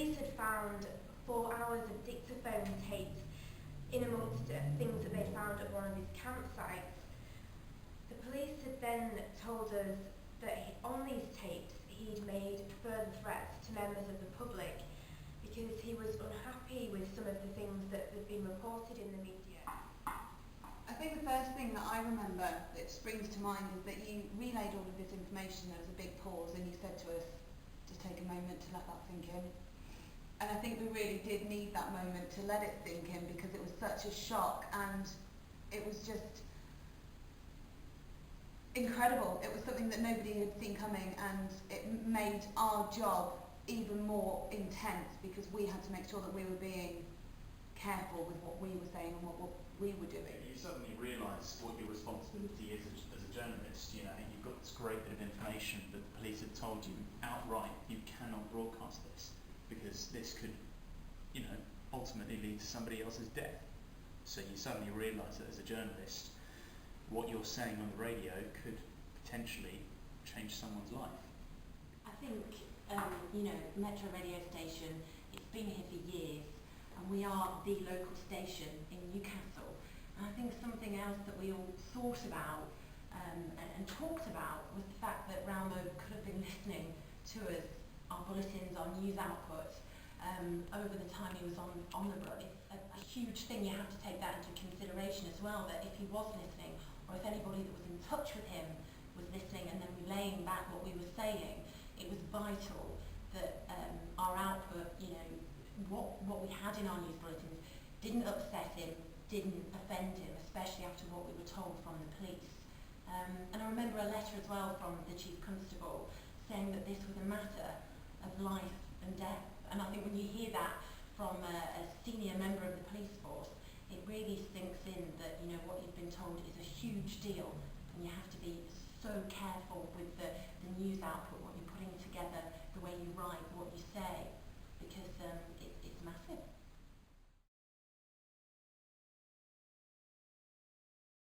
police had found 4 hours of dictaphone tapes in amongst things that they found at one of his campsites. The police had then told us that on these tapes he'd made further threats to members of the public because he was unhappy with some of the things that had been reported in the media. I think the first thing that I remember that springs to mind is that you relayed all of this information. There was a big pause and you said to us to take a moment to let that sink in. And I think we really did need that moment to let it sink in because it was such a shock and it was just incredible. It was something that nobody had seen coming, and it made our job even more intense because we had to make sure that we were being careful with what we were saying and what we were doing. You suddenly realise what your responsibility is as a journalist. You know, you've got this great bit of information, but the police have told you outright you cannot broadcast this because this could, you know, ultimately lead to somebody else's death. So you suddenly realise that as a journalist, what you're saying on the radio could potentially change someone's life. I think, you know, Metro radio station, it's been here for years, and we are the local station in Newcastle. And I think something else that we all thought about and talked about was the fact that Rambo could have been listening to us, our bulletins, our news output, over the time he was on the road. It's a huge thing. You have to take that into consideration as well, that if he was listening, or if anybody that was in touch with him was listening and then relaying back what we were saying, it was vital that our output, you know, what we had in our news bulletins didn't upset him, didn't offend him, especially after what we were told from the police. And I remember a letter as well from the Chief Constable saying that this was a matter of life and death. And I think when you hear that from a senior member of the police force, it really sinks in that, you know, what you've been told is a huge deal, and you have to be so careful with the news output, what you're putting together, the way you write, what you say.